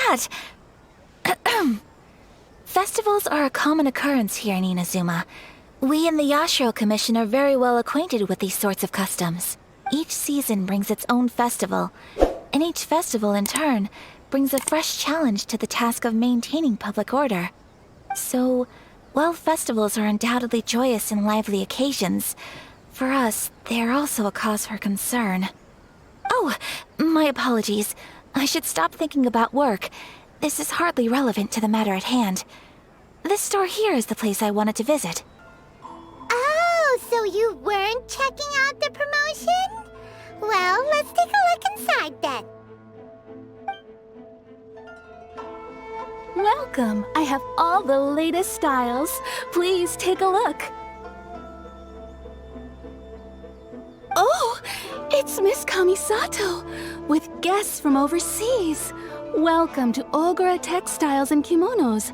that? Festivals are a common occurrence here in Inazuma. We in the Yashiro Commission are very well acquainted with these sorts of customs. Each season brings its own festival, and each festival, in turn, brings a fresh challenge to the task of maintaining public order. So, while festivals are undoubtedly joyous and lively occasions, for us, they are also a cause for concern. Oh, my apologies. I should stop thinking about work. This is hardly relevant to the matter at hand. This store here is the place I wanted to visit. Oh, so you weren't checking out the promotion? Well, let's take a look inside then. Welcome. I have all the latest styles. Please take a look. Oh, it's Miss Kamizato, with guests from overseas. Welcome to Ogura Textiles and Kimonos.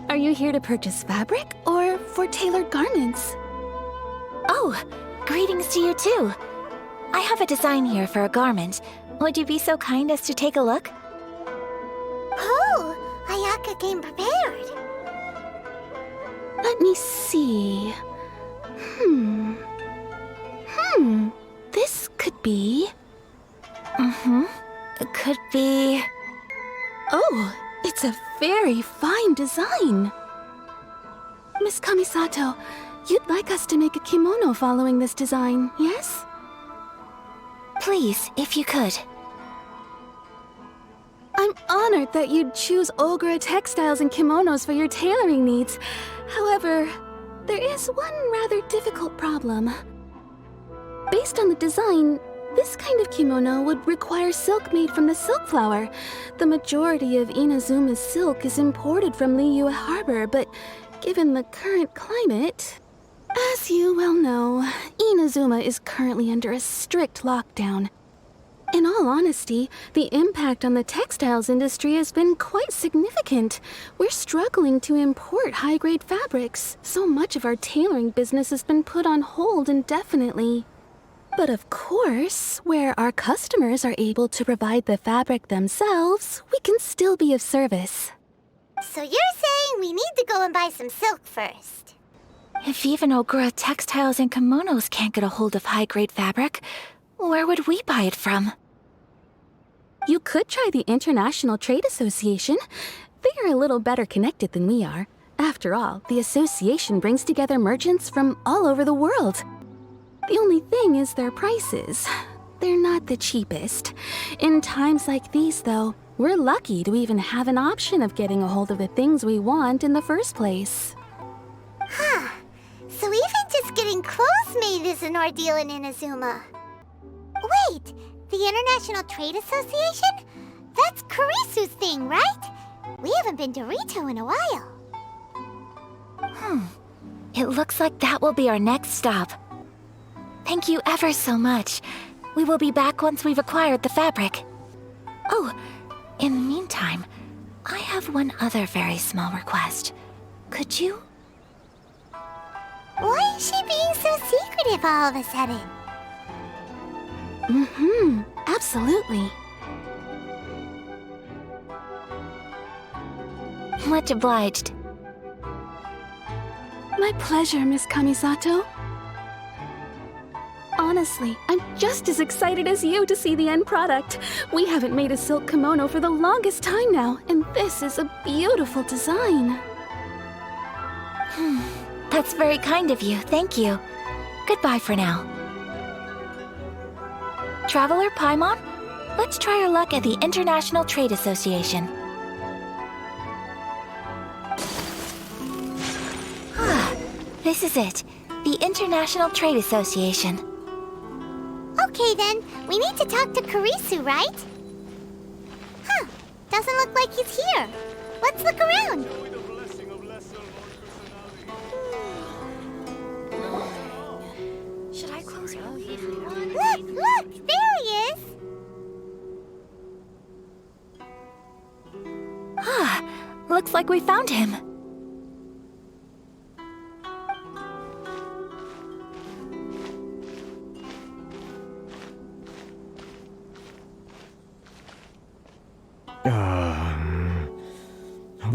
Are you here to purchase fabric or for tailored garments? Oh, greetings to you too. I have a design here for a garment. Would you be so kind as to take a look? Oh, Ayaka came prepared. Let me see. This could be... It could be... Oh, it's a very fine design. Miss Kamizato, you'd like us to make a kimono following this design, yes? Please, if you could. I'm honored that you'd choose Ogura Textiles and Kimonos for your tailoring needs. However, there is one rather difficult problem. Based on the design, this kind of kimono would require silk made from the silk flower. The majority of Inazuma's silk is imported from Liyue Harbor, but given the current climate... As you well know, Inazuma is currently under a strict lockdown. In all honesty, the impact on the textiles industry has been quite significant. We're struggling to import high-grade fabrics. So much of our tailoring business has been put on hold indefinitely. But of course, where our customers are able to provide the fabric themselves, we can still be of service. So you're saying we need to go and buy some silk first? If even Ogura Textiles and Kimonos can't get a hold of high-grade fabric, where would we buy it from? You could try the International Trade Association. They are a little better connected than we are. After all, the association brings together merchants from all over the world. The only thing is their prices. They're not the cheapest. In times like these, though, we're lucky to even have an option of getting a hold of the things we want in the first place. Huh. So even just getting clothes made is an ordeal in Inazuma. Wait, the International Trade Association? That's Kurisu's thing, right? We haven't been to Rito in a while. It looks like that will be our next stop. Thank you ever so much. We will be back once we've acquired the fabric. Oh, in the meantime, I have one other very small request. Could you? Why is she being so secretive all of a sudden? Absolutely. Much obliged. My pleasure, Miss Kamizato. Honestly, I'm just as excited as you to see the end product. We haven't made a silk kimono for the longest time now, and this is a beautiful design. That's very kind of you, thank you. Goodbye for now. Traveler Paimon, let's try our luck at the International Trade Association. This is it, the International Trade Association. Okay then, we need to talk to Kurisu, right? Huh, doesn't look like he's here. Let's look around. Should I close her? Look, there he is. Looks like we found him.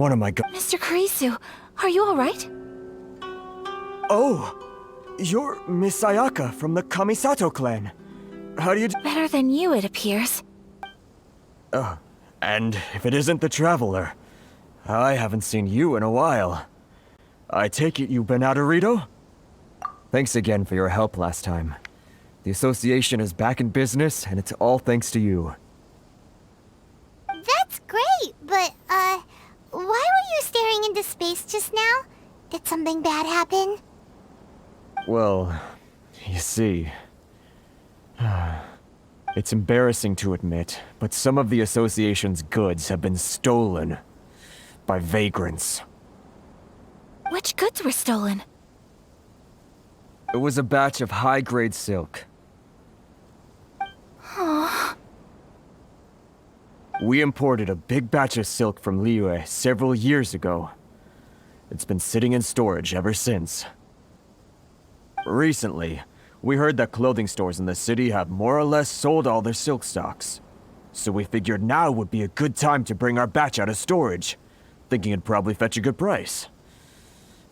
one of my Mr. Kurisu, are you alright? Oh! You're Miss Ayaka from the Kamizato clan. How do you Better than you, it appears. And if it isn't the Traveler, I haven't seen you in a while. I take it you've been out of Rito? Thanks again for your help last time. The association is back in business, and it's all thanks to you. That's great, but, why were you staring into space just now? Did something bad happen? Well, you see... It's embarrassing to admit, but some of the association's goods have been stolen by vagrants. Which goods were stolen? It was a batch of high-grade silk. We imported a big batch of silk from Liyue several years ago. It's been sitting in storage ever since. Recently, we heard that clothing stores in the city have more or less sold all their silk stocks. So we figured now would be a good time to bring our batch out of storage, thinking it'd probably fetch a good price.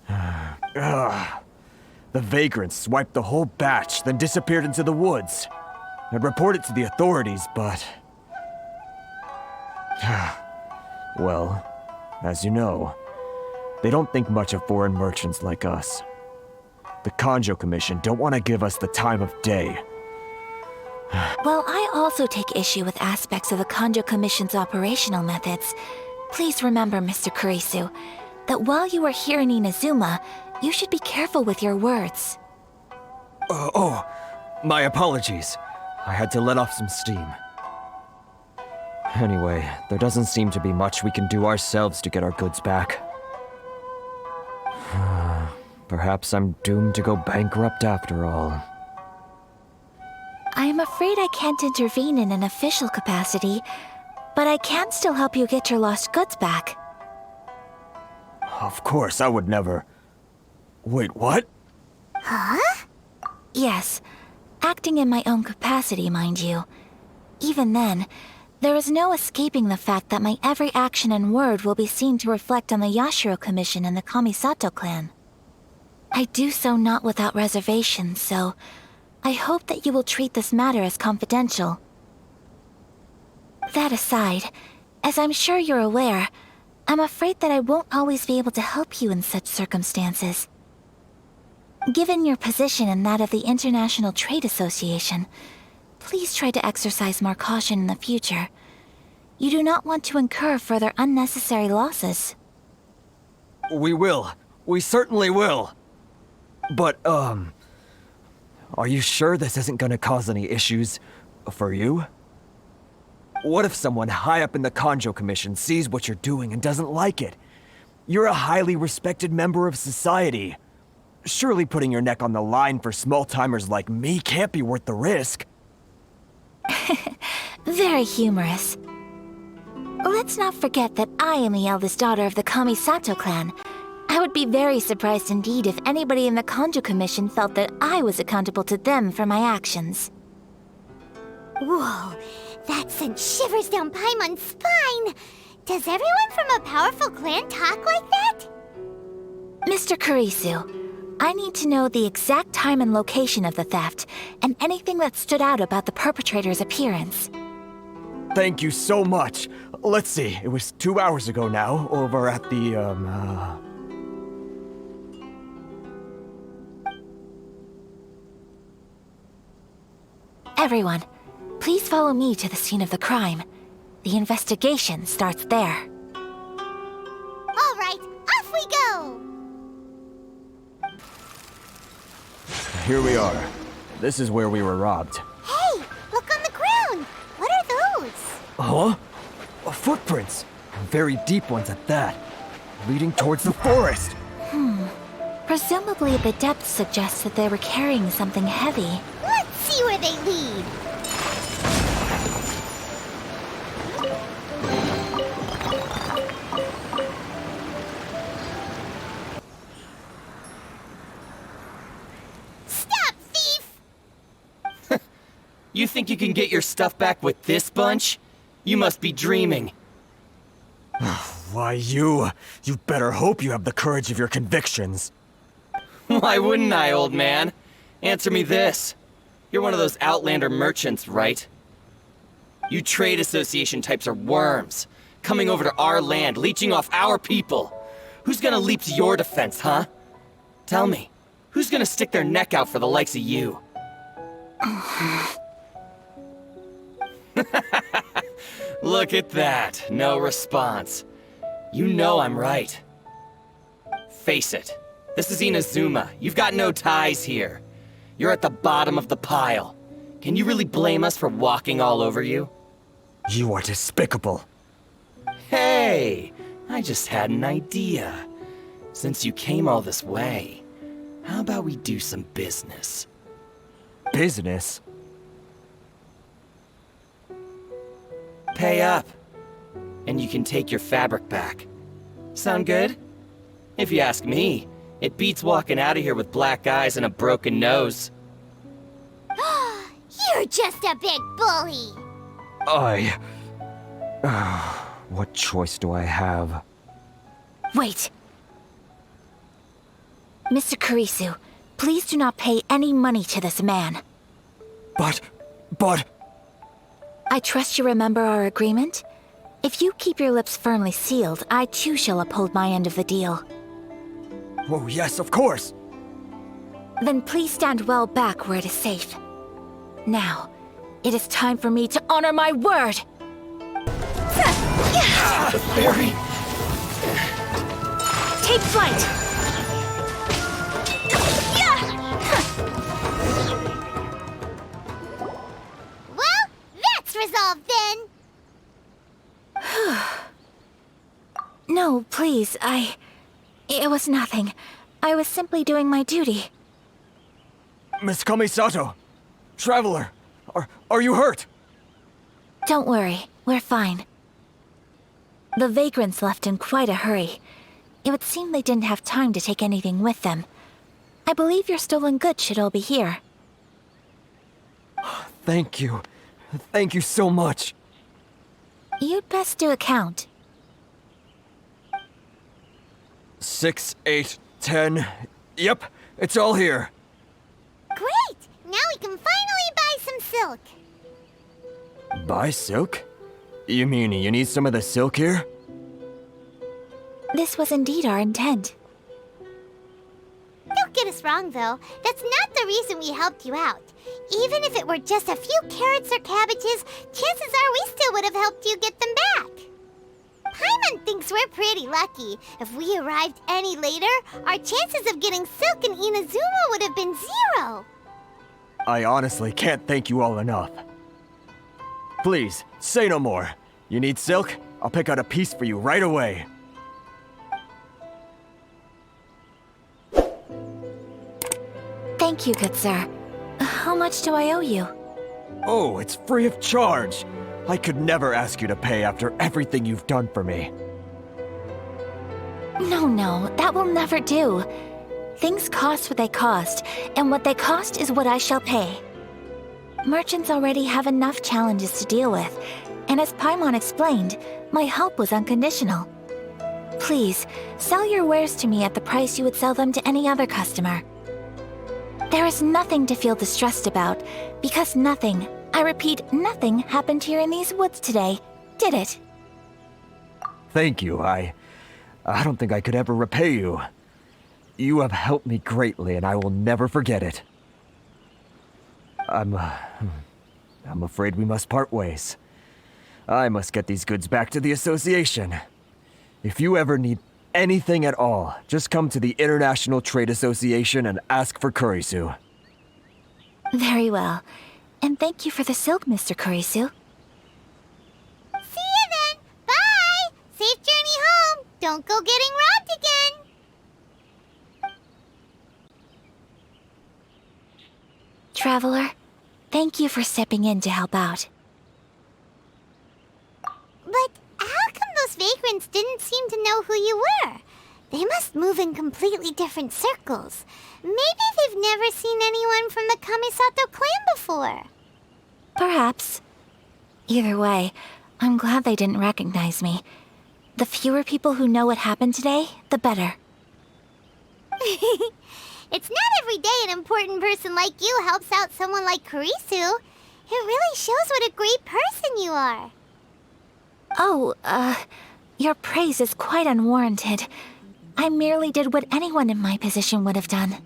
The vagrants swiped the whole batch, then disappeared into the woods. I'd report it to the authorities, but... Well, as you know, they don't think much of foreign merchants like us. The Kanjo Commission don't want to give us the time of day. Well, I also take issue with aspects of the Kanjo Commission's operational methods. Please remember, Mr. Kurisu, that while you are here in Inazuma, you should be careful with your words. My apologies. I had to let off some steam. Anyway, there doesn't seem to be much we can do ourselves to get our goods back. Perhaps I'm doomed to go bankrupt after all. I am afraid I can't intervene in an official capacity, but I can still help you get your lost goods back. Of course, I would never... Wait, what? Yes, acting in my own capacity, mind you. Even then, there is no escaping the fact that my every action and word will be seen to reflect on the Yashiro Commission and the Kamisato clan. I do so not without reservation, so I hope that you will treat this matter as confidential. That aside, as I'm sure you're aware, I'm afraid that I won't always be able to help you in such circumstances. Given your position and that of the International Trade Association, please try to exercise more caution in the future. You do not want to incur further unnecessary losses. We will. We certainly will. But, are you sure this isn't gonna cause any issues for you? What if someone high up in the Kanjo Commission sees what you're doing and doesn't like it? You're a highly respected member of society. Surely putting your neck on the line for small-timers like me can't be worth the risk. Very humorous. Let's not forget that I am the eldest daughter of the Kamisato clan. I would be very surprised indeed if anybody in the Kanjo Commission felt that I was accountable to them for my actions. Whoa, that sent shivers down Paimon's spine! Does everyone from a powerful clan talk like that? Mr. Kurisu, I need to know the exact time and location of the theft, and anything that stood out about the perpetrator's appearance. Thank you so much. Let's see, it was 2 hours ago now, over at the, Everyone, please follow me to the scene of the crime. The investigation starts there. All right, off we go! Here we are. This is where we were robbed. Hey, look on the ground! What are those? Huh? Footprints. Very deep ones at that. Leading towards the forest. Presumably the depth suggests that they were carrying something heavy. Let's see where they lead. Stop, thief! You think you can get your stuff back with this bunch? You must be dreaming. Why, you better hope you have the courage of your convictions. Why wouldn't I, old man? Answer me this. You're one of those Outlander merchants, right? You trade association types are worms, coming over to our land, leeching off our people. Who's gonna leap to your defense, huh? Tell me, who's gonna stick their neck out for the likes of you? Look at that, no response. You know I'm right. Face it, this is Inazuma. You've got no ties here. You're at the bottom of the pile. Can you really blame us for walking all over you? You are despicable. Hey, I just had an idea. Since you came all this way, how about we do some business? Business? Pay up, and you can take your fabric back. Sound good? If you ask me, it beats walking out of here with black eyes and a broken nose. You're just a big bully! What choice do I have? Wait. Mr. Kurisu, please do not pay any money to this man. But... I trust you remember our agreement? If you keep your lips firmly sealed, I too shall uphold my end of the deal. Oh, yes, of course! Then please stand well back where it is safe. Now, it is time for me to honor my word! The fairy! Take flight! Well, that's resolved then! No, please, It was nothing. I was simply doing my duty. Miss Kamizato! Traveler! Are you hurt? Don't worry, we're fine. The vagrants left in quite a hurry. It would seem they didn't have time to take anything with them. I believe your stolen goods should all be here. Thank you. Thank you so much. You'd best do a count. 6, 8, 10... Yep, it's all here. Great! Now we can finally buy some silk. Buy silk? You mean you need some of the silk here? This was indeed our intent. Don't get us wrong, though. That's not the reason we helped you out. Even if it were just a few carrots or cabbages, chances are we still would have helped you get them back. Paimon thinks we're pretty lucky. If we arrived any later, our chances of getting silk in Inazuma would have been 0. I honestly can't thank you all enough. Please, say no more. You need silk? I'll pick out a piece for you right away. Thank you, good sir. How much do I owe you? Oh, it's free of charge. I could never ask you to pay after everything you've done for me. No, that will never do. Things cost what they cost, and what they cost is what I shall pay. Merchants already have enough challenges to deal with, and as Paimon explained, my help was unconditional. Please, sell your wares to me at the price you would sell them to any other customer. There is nothing to feel distressed about, because nothing, I repeat, nothing happened here in these woods today, did it? Thank you. I don't think I could ever repay you. You have helped me greatly, and I will never forget it. I'm afraid we must part ways. I must get these goods back to the association. If you ever need anything at all, just come to the International Trade Association and ask for Kurisu. Very well. And thank you for the silk, Mr. Kurisu. See you then! Bye! Safe journey home! Don't go getting robbed again! Traveler, thank you for stepping in to help out. But how come those vagrants didn't seem to know who you were? They must move in completely different circles. Maybe they've never seen anyone from the Kamizato clan before. Perhaps. Either way, I'm glad they didn't recognize me. The fewer people who know what happened today, the better. It's not every day an important person like you helps out someone like Kurisu. It really shows what a great person you are. Oh, your praise is quite unwarranted. I merely did what anyone in my position would have done.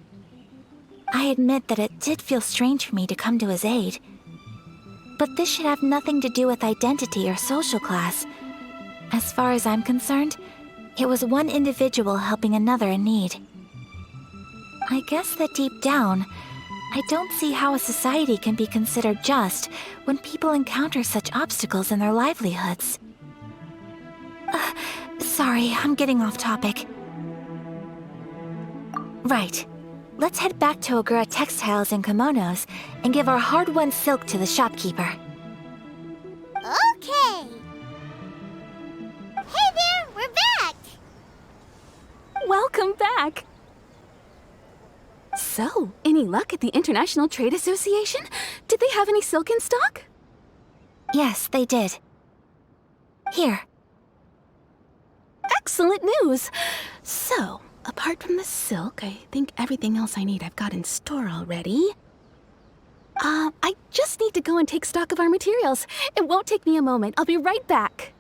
I admit that it did feel strange for me to come to his aid. But this should have nothing to do with identity or social class. As far as I'm concerned, it was one individual helping another in need. I guess that deep down, I don't see how a society can be considered just when people encounter such obstacles in their livelihoods. Sorry, I'm getting off topic. Right. Let's head back to Ogura Textiles and Kimonos and give our hard-won silk to the shopkeeper. Okay. Hey there, we're back! Welcome back! So, any luck at the International Trade Association? Did they have any silk in stock? Yes, they did. Here. Excellent news! So, apart from the silk, I think everything else I need I've got in store already. I just need to go and take stock of our materials. It won't take me a moment. I'll be right back.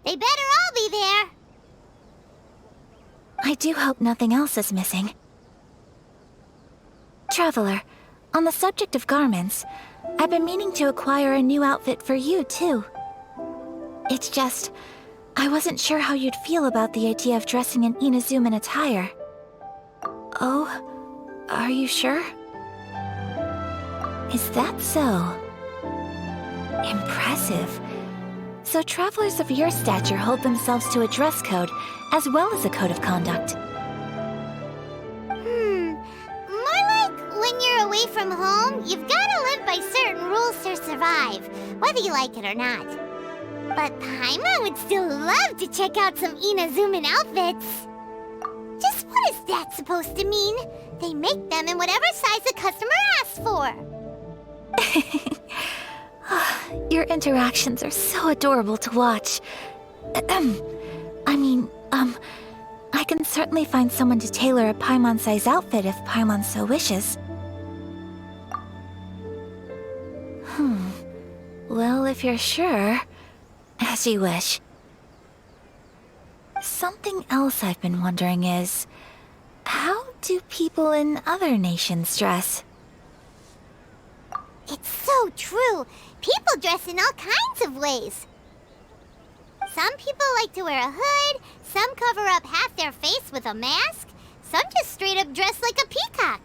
They better all be there. I do hope nothing else is missing. Traveler, on the subject of garments, I've been meaning to acquire a new outfit for you, too. It's just, I wasn't sure how you'd feel about the idea of dressing in Inazuman attire. Oh, are you sure? Is that so? Impressive. So travelers of your stature hold themselves to a dress code, as well as a code of conduct. More like when you're away from home, you've gotta live by certain rules to survive, whether you like it or not. But Paimon would still love to check out some Inazuman outfits. Just what is that supposed to mean? They make them in whatever size the customer asks for. Your interactions are so adorable to watch. I can certainly find someone to tailor a Paimon-size outfit if Paimon so wishes. Well, if you're sure, as you wish. Something else I've been wondering is, how do people in other nations dress? It's so true. People dress in all kinds of ways. Some people like to wear a hood, some cover up half their face with a mask, some just straight up dress like a peacock.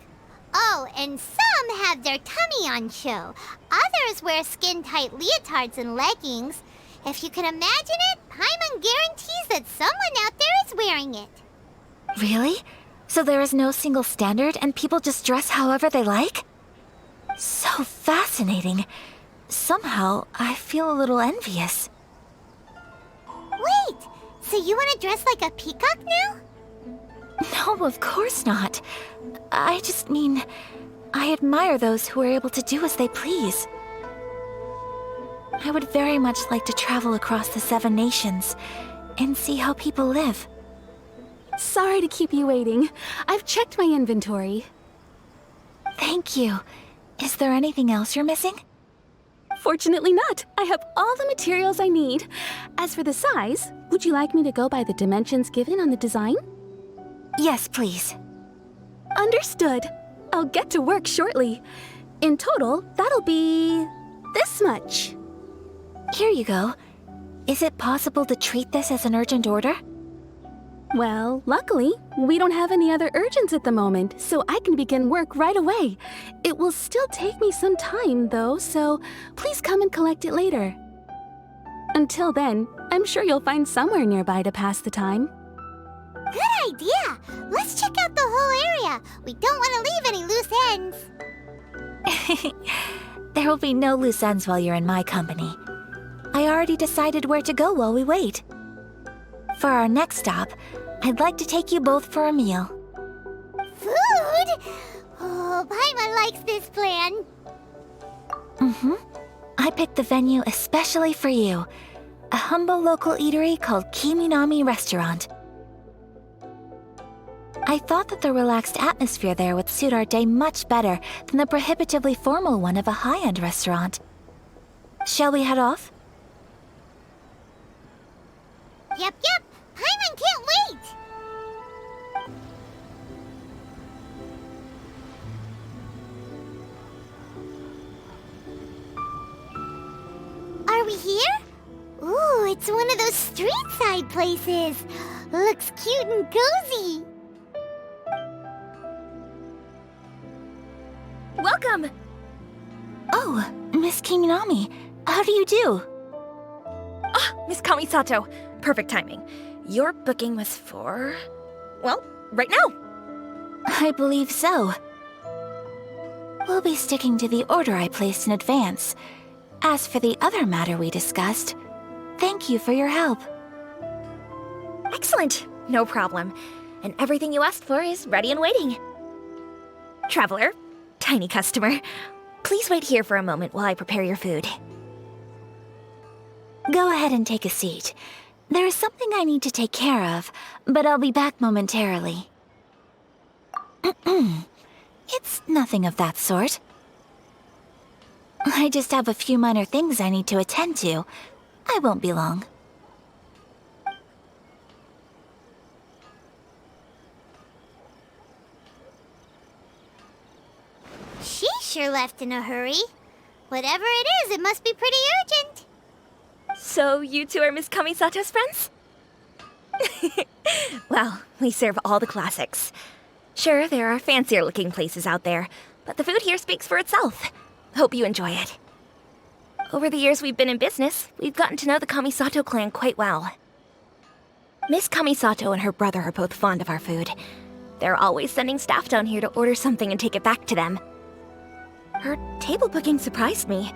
Oh, and some have their tummy on show. Others wear skin-tight leotards and leggings. If you can imagine it, Paimon guarantees that someone out there is wearing it. Really? So there is no single standard and people just dress however they like? So fascinating. Somehow, I feel a little envious. Wait, so you want to dress like a peacock now? No, of course not. I just mean, I admire those who are able to do as they please. I would very much like to travel across the 7 nations and see how people live. Sorry to keep you waiting. I've checked my inventory. Thank you. Is there anything else you're missing? Fortunately not. I have all the materials I need. As for the size, would you like me to go by the dimensions given on the design? Yes, please. Understood. I'll get to work shortly. In total, that'll be this much. Here you go. Is it possible to treat this as an urgent order? Well, luckily, we don't have any other urgents at the moment, so I can begin work right away. It will still take me some time, though, so please come and collect it later. Until then, I'm sure you'll find somewhere nearby to pass the time. Good idea! Let's check out the whole area. We don't want to leave any loose ends. There will be no loose ends while you're in my company. I already decided where to go while we wait. For our next stop, I'd like to take you both for a meal. Food? Oh, Paimon likes this plan. I picked the venue especially for you. A humble local eatery called Kiminami Restaurant. I thought that the relaxed atmosphere there would suit our day much better than the prohibitively formal one of a high-end restaurant. Shall we head off? Yep. Paimon can't wait! Are we here? Ooh, it's one of those street-side places. Looks cute and cozy. Welcome! Oh, Miss Kiminami, how do you do? Miss Kamizato, perfect timing. Your booking was for... well, right now. I believe so. We'll be sticking to the order I placed in advance. As for the other matter we discussed, thank you for your help. Excellent, no problem. And everything you asked for is ready and waiting. Traveler, tiny customer, please wait here for a moment while I prepare your food. Go ahead and take a seat. There is something I need to take care of, but I'll be back momentarily. It's nothing of that sort. I just have a few minor things I need to attend to. I won't be long. She sure left in a hurry. Whatever it is, it must be pretty urgent. So you two are Miss Kamizato's friends? Well, we serve all the classics. Sure, there are fancier looking places out there, but the food here speaks for itself. Hope you enjoy it. Over the years we've been in business, we've gotten to know the Kamizato clan quite well. Miss Kamizato and her brother are both fond of our food. They're always sending staff down here to order something and take it back to them. Her table booking surprised me,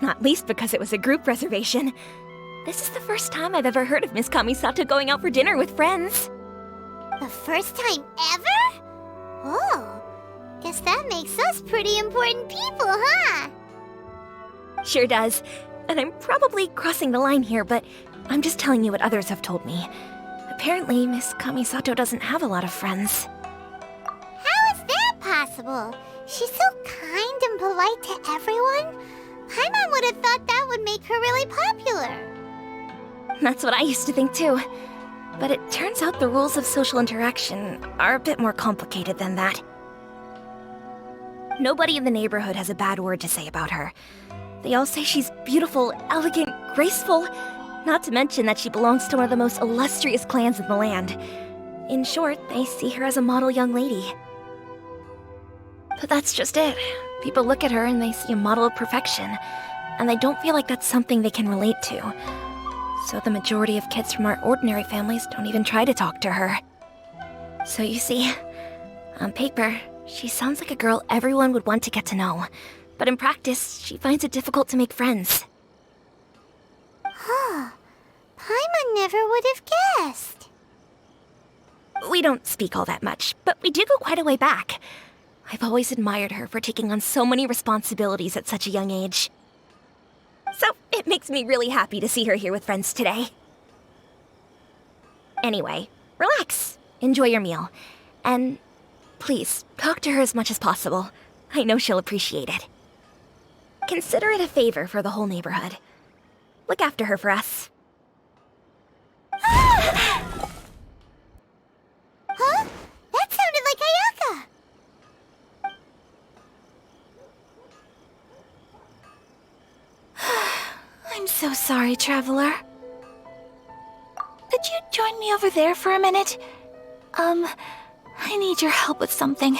not least because it was a group reservation. This is the first time I've ever heard of Miss Kamizato going out for dinner with friends. The first time ever? Oh, guess that makes us pretty important people, huh? Sure does. And I'm probably crossing the line here, but I'm just telling you what others have told me. Apparently, Miss Kamizato doesn't have a lot of friends. How is that possible? She's so kind and polite to everyone. Paimon would have thought that would make her really popular. That's what I used to think too. But it turns out the rules of social interaction are a bit more complicated than that. Nobody in the neighborhood has a bad word to say about her. They all say she's beautiful, elegant, graceful, not to mention that she belongs to one of the most illustrious clans in the land. In short, they see her as a model young lady. But that's just it. People look at her and they see a model of perfection, and they don't feel like that's something they can relate to. So the majority of kids from our ordinary families don't even try to talk to her. So you see, on paper, she sounds like a girl everyone would want to get to know. But in practice, she finds it difficult to make friends. Huh. Paimon never would have guessed. We don't speak all that much, but we do go quite a way back. I've always admired her for taking on so many responsibilities at such a young age. So it makes me really happy to see her here with friends today. Anyway, relax, enjoy your meal, and please talk to her as much as possible. I know she'll appreciate it. Consider it a favor for the whole neighborhood. Look after her for us. Huh? That sounded like Ayaka. I'm so sorry, traveler. Could you join me over there for a minute? I need your help with something.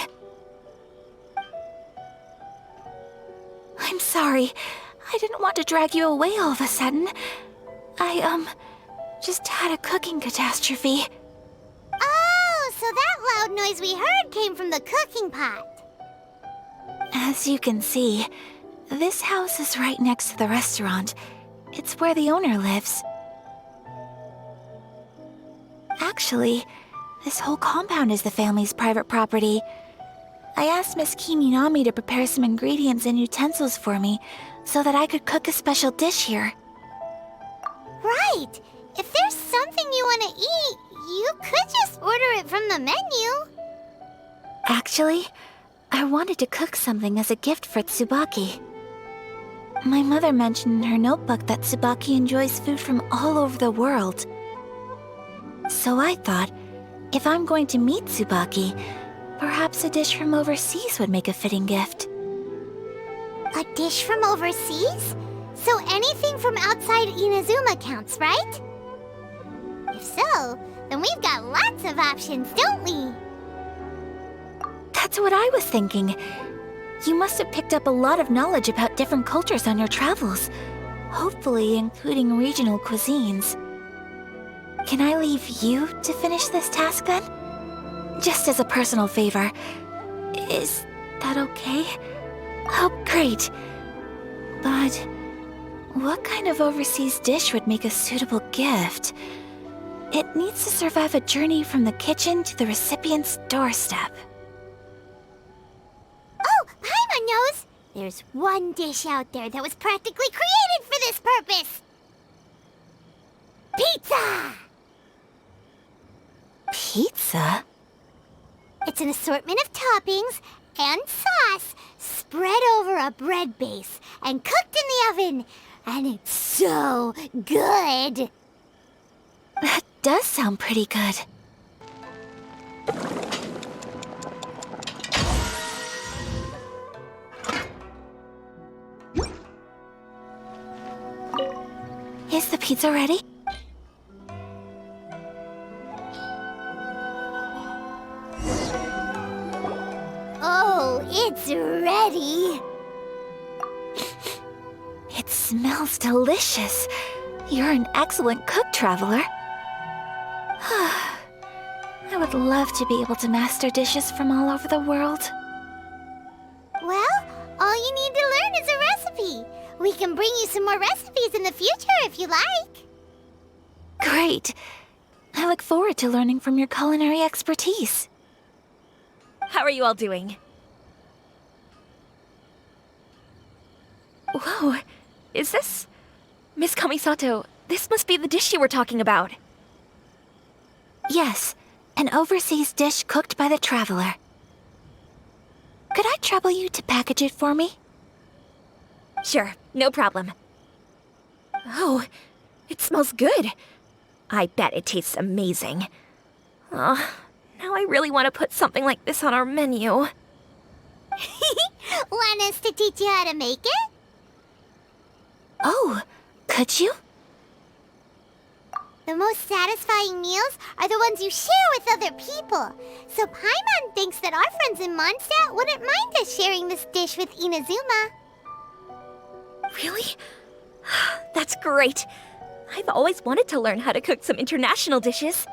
I'm sorry. I didn't want to drag you away all of a sudden. I, just had a cooking catastrophe. Oh, so that loud noise we heard came from the cooking pot. As you can see, this house is right next to the restaurant. It's where the owner lives. Actually, this whole compound is the family's private property. I asked Miss Kiminami to prepare some ingredients and utensils for me so that I could cook a special dish here. Right! If there's something you want to eat, you could just order it from the menu. Actually, I wanted to cook something as a gift for Tsubaki. My mother mentioned in her notebook that Tsubaki enjoys food from all over the world. So I thought, if I'm going to meet Tsubaki, perhaps a dish from overseas would make a fitting gift. A dish from overseas? So anything from outside Inazuma counts, right? If so, then we've got lots of options, don't we? That's what I was thinking. You must have picked up a lot of knowledge about different cultures on your travels, hopefully including regional cuisines. Can I leave you to finish this task then? Just as a personal favor. Is that okay? Oh, great. But what kind of overseas dish would make a suitable gift? It needs to survive a journey from the kitchen to the recipient's doorstep. Oh, Paimon knows! There's one dish out there that was practically created for this purpose! Pizza! Pizza? It's an assortment of toppings and sauce spread over a bread base and cooked in the oven. And it's so good! That does sound pretty good. Is the pizza ready? Oh, it's ready! It smells delicious. You're an excellent cook, traveler. I would love to be able to master dishes from all over the world. Well, all you need to learn is a recipe. We can bring you some more recipes in the future if you like. Great. I look forward to learning from your culinary expertise. How are you all doing? Whoa, is this... Miss Kamisato, this must be the dish you were talking about. Yes, an overseas dish cooked by the traveler. Could I trouble you to package it for me? Sure, no problem. Oh, it smells good. I bet it tastes amazing. Oh, now I really want to put something like this on our menu. Want us to teach you how to make it? Oh, could you? The most satisfying meals are the ones you share with other people. So Paimon thinks that our friends in Mondstadt wouldn't mind us sharing this dish with Inazuma. Really? That's great. I've always wanted to learn how to cook some international dishes.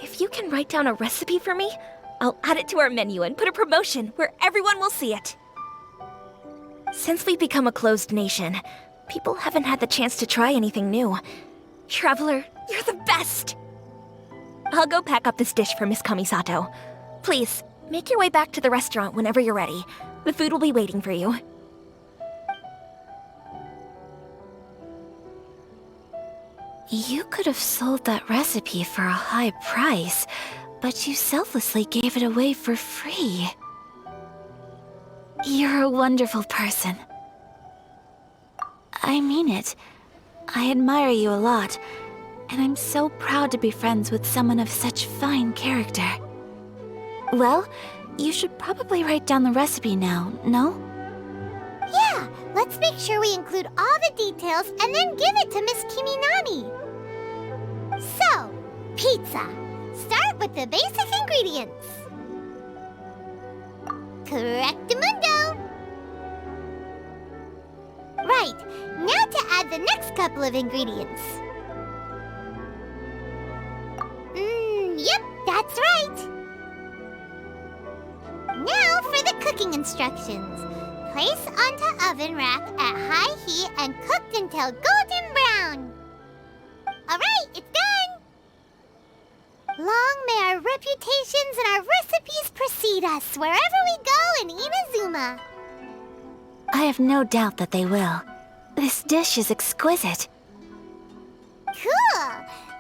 If you can write down a recipe for me, I'll add it to our menu and put a promotion where everyone will see it. Since we've become a closed nation, people haven't had the chance to try anything new. Traveler, you're the best! I'll go pack up this dish for Miss Kamisato. Please, make your way back to the restaurant whenever you're ready. The food will be waiting for you. You could have sold that recipe for a high price, but you selflessly gave it away for free. You're a wonderful person. I mean it. I admire you a lot, and I'm so proud to be friends with someone of such fine character. Well, you should probably write down the recipe now, no? Yeah, let's make sure we include all the details and then give it to Miss Kiminami. So, pizza. Start with the basic ingredients. Correctamundo. Right, now to add the next couple of ingredients. Yep, that's right. Now for the cooking instructions. Place onto oven rack at high heat and cooked until golden brown. Alright, it's done! Long may our reputations and our recipes precede us wherever we go in Inazuma. I have no doubt that they will. This dish is exquisite. Cool!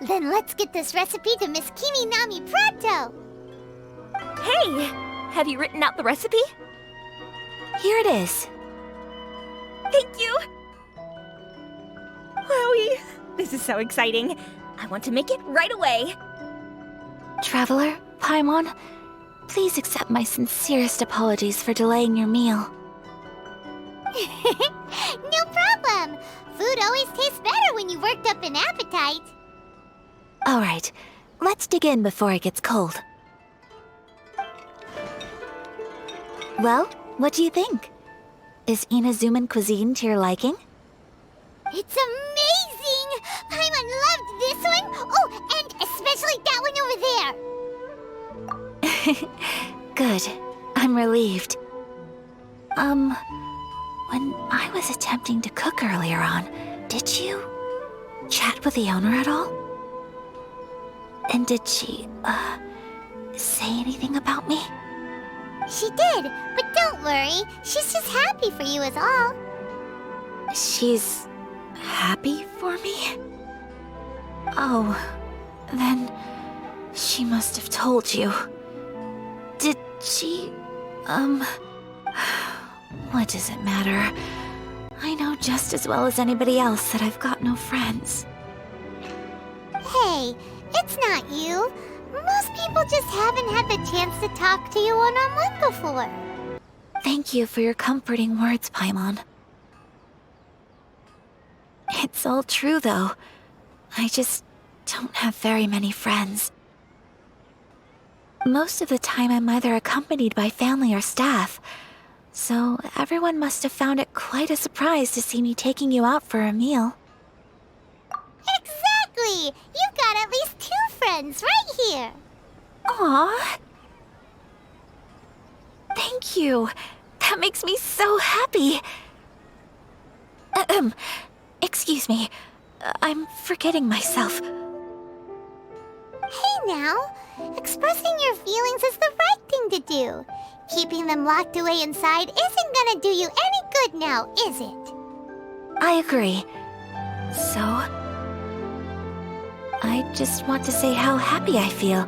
Then let's get this recipe to Miss Kiminami pronto! Hey! Have you written out the recipe? Here it is. Thank you! Wowie! This is so exciting. I want to make it right away. Traveler, Paimon, please accept my sincerest apologies for delaying your meal. No problem! Food always tastes better when you worked up an appetite. All right, let's dig in before it gets cold. Well, what do you think? Is Inazuman cuisine to your liking? It's amazing! Paimon loved this one! Oh, and especially that one over there! Good. I'm relieved. When I was attempting to cook earlier on, did you chat with the owner at all? And did she, say anything about me? She did, but don't worry. She's just happy for you is all. She's happy for me? Oh, then she must have told you. Did she, what does it matter? I know just as well as anybody else that I've got no friends. Hey, it's not you. Most people just haven't had the chance to talk to you one-on-one before. Thank you for your comforting words, Paimon. It's all true, though. I just don't have very many friends. Most of the time I'm either accompanied by family or staff, so everyone must have found it quite a surprise to see me taking you out for a meal. Exactly! You've got at least 2 friends right here. Aww. Thank you. That makes me so happy. Excuse me. I'm forgetting myself. Hey now, expressing your feelings is the right thing to do. Keeping them locked away inside isn't gonna do you any good now, is it? I agree. So, I just want to say how happy I feel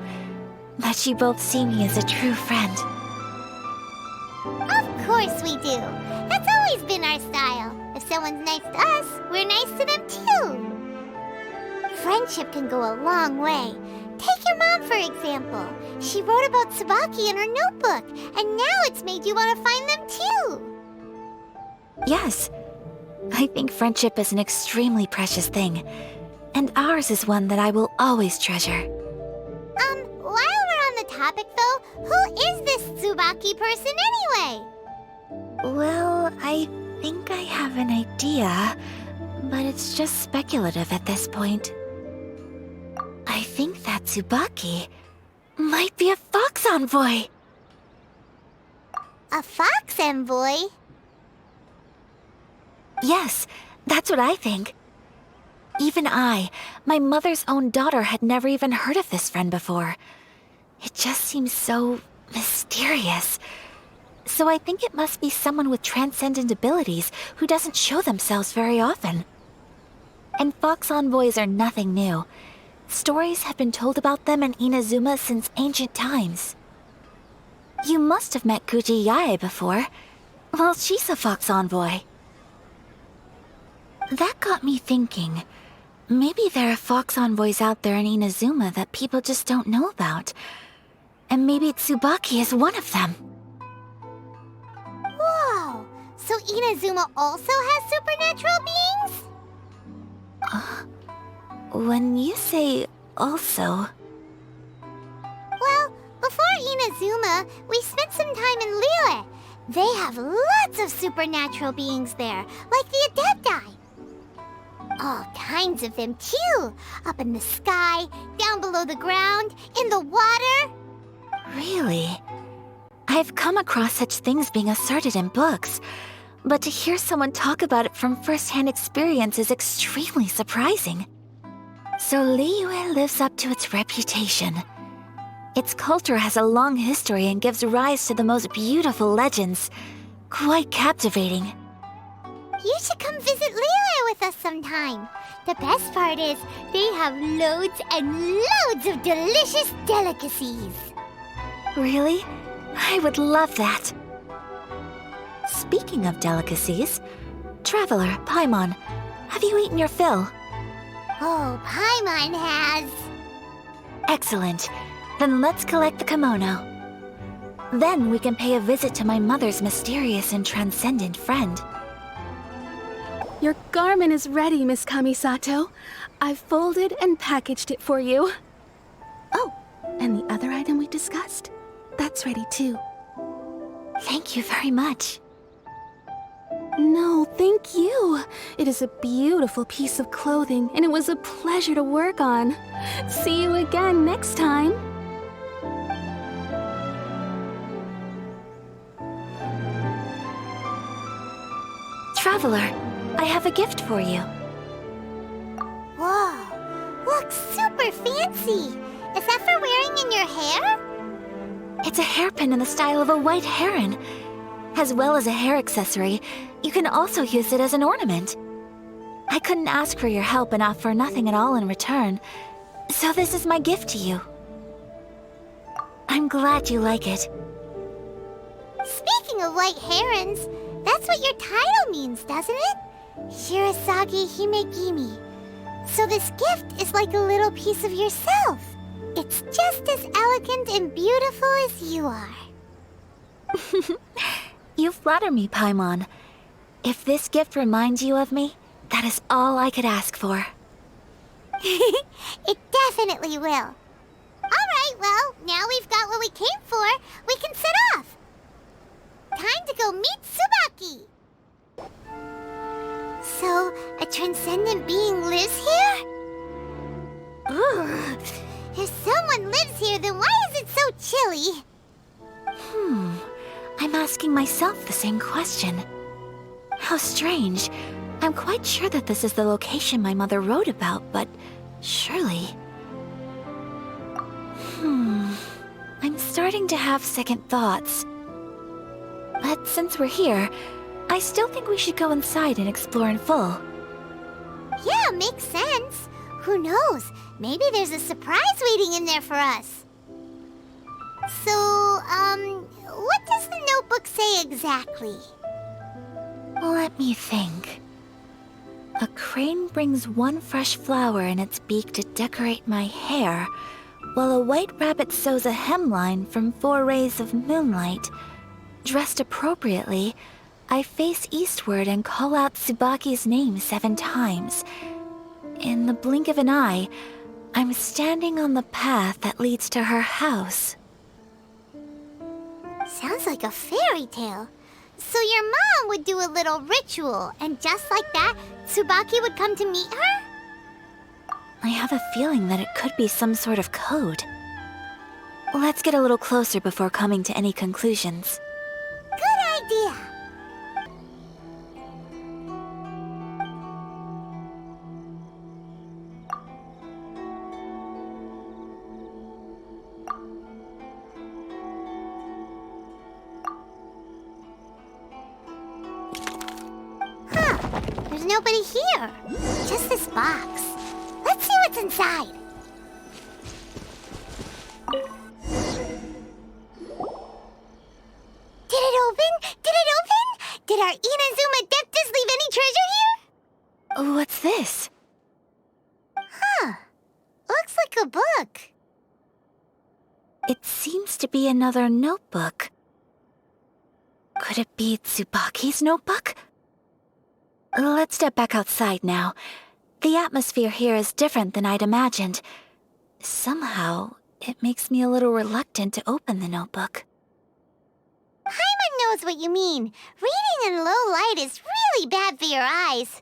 that you both see me as a true friend. Of course we do. That's always been our style. If someone's nice to us, we're nice to them too. Friendship can go a long way. Take your mom, for example. She wrote about Tsubaki in her notebook, and now it's made you want to find them too. Yes, I think friendship is an extremely precious thing, and ours is one that I will always treasure. While we're on the topic though, who is this Tsubaki person anyway? Well, I think I have an idea, but it's just speculative at this point. I think that Tsubaki might be a fox envoy. A fox envoy? Yes, that's what I think. Even I, my mother's own daughter, had never even heard of this friend before. It just seems so mysterious. So I think it must be someone with transcendent abilities who doesn't show themselves very often. And fox envoys are nothing new. Stories have been told about them in Inazuma since ancient times. You must have met Kuji Yae before. Well, she's a fox envoy. That got me thinking. Maybe there are fox envoys out there in Inazuma that people just don't know about. And maybe Tsubaki is one of them. Whoa! So Inazuma also has supernatural beings? When you say also... Well, before Inazuma, we spent some time in Liyue. They have lots of supernatural beings there, like the Adepti. All kinds of them, too. Up in the sky, down below the ground, in the water. Really? I've come across such things being asserted in books, but to hear someone talk about it from first-hand experience is extremely surprising. So Liyue lives up to its reputation. Its culture has a long history and gives rise to the most beautiful legends. Quite captivating. You should come visit Leela with us sometime. The best part is they have loads and loads of delicious delicacies. Really? I would love that. Speaking of delicacies, Traveler, Paimon, have you eaten your fill? Oh, Paimon has. Excellent. Then let's collect the kimono. Then we can pay a visit to my mother's mysterious and transcendent friend. Your garment is ready, Miss Kamizato. I've folded and packaged it for you. Oh, and the other item we discussed? That's ready too. Thank you very much. No, thank you. It is a beautiful piece of clothing, and it was a pleasure to work on. See you again next time. Traveler, I have a gift for you. Whoa, looks super fancy. Is that for wearing in your hair? It's a hairpin in the style of a white heron. As well as a hair accessory, you can also use it as an ornament. I couldn't ask for your help and offer nothing at all in return, so this is my gift to you. I'm glad you like it. Speaking of white herons, that's what your title means, doesn't it? Shirasagi Himegimi. So this gift is like a little piece of yourself. It's just as elegant and beautiful as you are. You flatter me, Paimon. If this gift reminds you of me, that is all I could ask for. It definitely will. Alright, well, now we've got what we came for, we can set off. Time to go meet Tsubaki. So, a transcendent being lives here? Ugh. If someone lives here, then why is it so chilly? I'm asking myself the same question. How strange. I'm quite sure that this is the location my mother wrote about, but surely... I'm starting to have second thoughts. But since we're here, I still think we should go inside and explore in full. Yeah, makes sense. Who knows? Maybe there's a surprise waiting in there for us. So, what does the notebook say exactly? Let me think. A crane brings one fresh flower in its beak to decorate my hair, while a white rabbit sews a hemline from 4 rays of moonlight. Dressed appropriately, I face eastward and call out Tsubaki's name 7 times. In the blink of an eye, I'm standing on the path that leads to her house. Sounds like a fairy tale. So your mom would do a little ritual, and just like that, Tsubaki would come to meet her? I have a feeling that it could be some sort of code. Let's get a little closer before coming to any conclusions. Good idea. There's nobody here. Just this box. Let's see what's inside. Did it open? Did it open? Did our Inazuma Adeptus leave any treasure here? What's this? Looks like a book. It seems to be another notebook. Could it be Tsubaki's notebook? Let's step back outside now. The atmosphere here is different than I'd imagined. Somehow, it makes me a little reluctant to open the notebook. Paimon knows what you mean. Reading in low light is really bad for your eyes.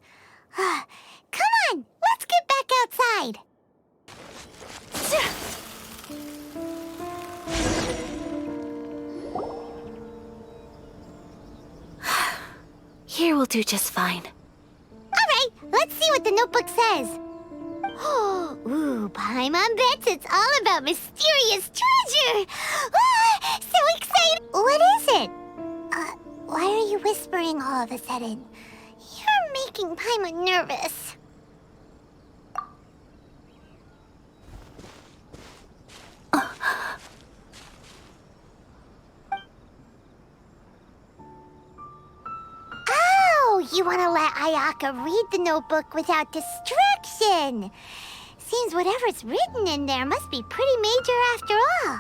Come on, let's get back outside. Here will do just fine. All right, let's see what the notebook says. Ooh, Paimon bets it's all about mysterious treasure! Ah, so excited! What is it? Why are you whispering all of a sudden? You're making Paimon nervous. Oh, you want to let Ayaka read the notebook without distraction. Seems whatever's written in there must be pretty major after all.